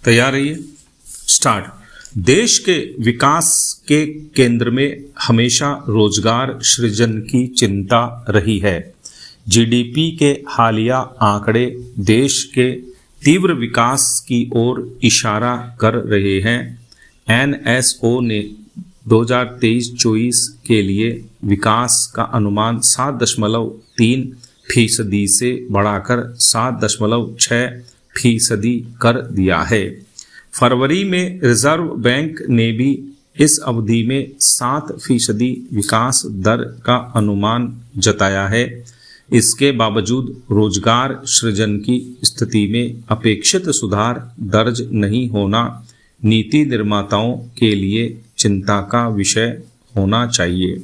तैयार रहिए। स्टार्ट। देश के विकास के केंद्र में हमेशा रोजगार सृजन की चिंता रही है। जीडीपी के हालिया आंकड़े देश के तीव्र विकास की ओर इशारा कर रहे हैं। एनएसओ ने 2023-24 के लिए विकास का अनुमान 7.3% से बढ़ाकर 7.6% कर दिया है। फरवरी में रिजर्व बैंक ने भी इस अवधि में 7% विकास दर का अनुमान जताया है। इसके बावजूद रोजगार सृजन की स्थिति में अपेक्षित सुधार दर्ज नहीं होना नीति निर्माताओं के लिए चिंता का विषय होना चाहिए।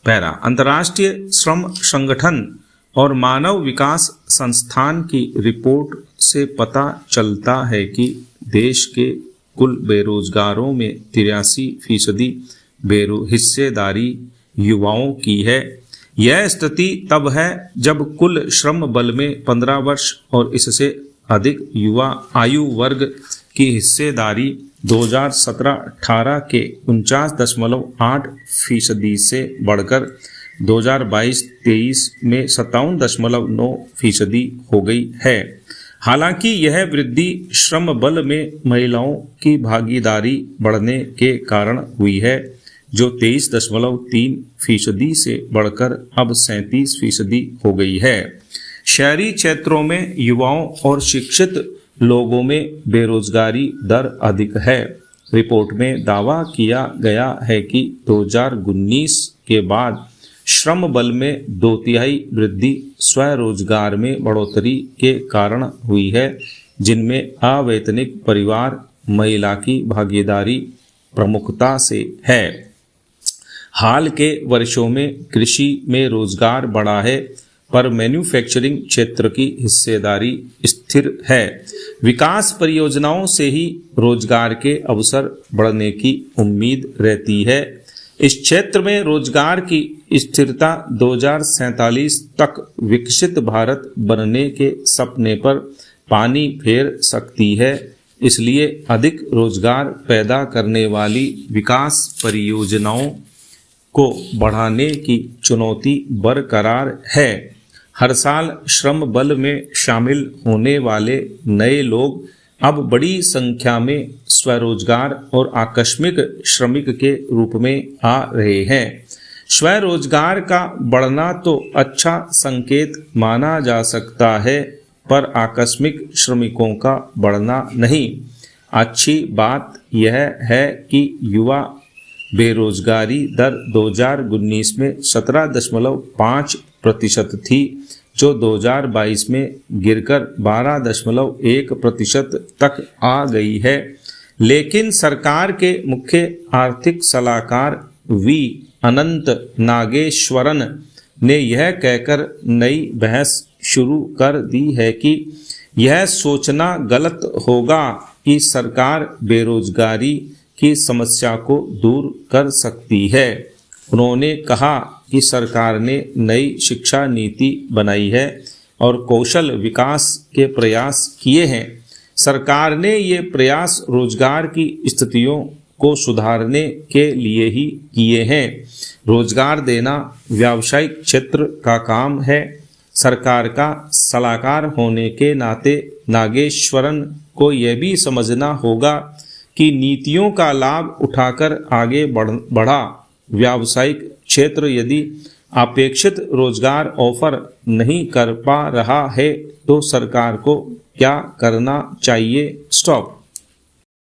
पैरा। अंतर्राष्ट्रीय श्रम संगठन और मानव विकास संस्थान की रिपोर्ट से पता चलता है कि देश के कुल बेरोजगारों में 83% हिस्सेदारी युवाओं की है। यह स्थिति तब है जब कुल श्रम बल में 15 वर्ष और इससे अधिक युवा आयु वर्ग की हिस्सेदारी 2017-18 के 49.8% से बढ़कर 2022-23 में 57.9% हो गई है। हालांकि यह वृद्धि श्रम बल में महिलाओं की भागीदारी बढ़ने के कारण हुई है, जो 23.3% से बढ़कर अब 37% हो गई है। शहरी क्षेत्रों में युवाओं और शिक्षित लोगों में बेरोजगारी दर अधिक है। रिपोर्ट में दावा किया गया है कि 2019 के बाद श्रम बल में 2/3 वृद्धि स्वरोजगार में बढ़ोतरी के कारण हुई है, जिनमें अवैतनिक परिवार महिला की भागीदारी प्रमुखता से है। हाल के वर्षों में कृषि में रोजगार बढ़ा है, पर मैन्युफैक्चरिंग क्षेत्र की हिस्सेदारी स्थिर है। विकास परियोजनाओं से ही रोजगार के अवसर बढ़ने की उम्मीद रहती है। इस क्षेत्र में रोजगार की स्थिरता 2047 तक विकसित भारत बनने के सपने पर पानी फेर सकती है। इसलिए अधिक रोजगार पैदा करने वाली विकास परियोजनाओं को बढ़ाने की चुनौती बरकरार है। हर साल श्रम बल में शामिल होने वाले नए लोग अब बड़ी संख्या में स्वरोजगार और आकस्मिक श्रमिक के रूप में आ रहे हैं। स्वरोजगार का बढ़ना तो अच्छा संकेत माना जा सकता है, पर आकस्मिक श्रमिकों का बढ़ना नहीं। अच्छी बात यह है कि युवा बेरोजगारी दर 2019 में 17.5% थी, जो 2022 में गिरकर 12.1% तक आ गई है। लेकिन सरकार के मुख्य आर्थिक सलाहकार वी अनंत नागेश्वरन ने यह कहकर नई बहस शुरू कर दी है कि यह सोचना गलत होगा कि सरकार बेरोजगारी की समस्या को दूर कर सकती है। उन्होंने कहा कि सरकार ने नई शिक्षा नीति बनाई है और कौशल विकास के प्रयास किए हैं। सरकार ने ये प्रयास रोजगार की स्थितियों को सुधारने के लिए ही किए हैं। रोजगार देना व्यावसायिक क्षेत्र का काम है। सरकार का सलाहकार होने के नाते नागेश्वरन को यह भी समझना होगा कि नीतियों का लाभ उठाकर आगे बढ़ा व्यावसायिक क्षेत्र यदि अपेक्षित रोजगार ऑफर नहीं कर पा रहा है तो सरकार को क्या करना चाहिए। स्टॉप।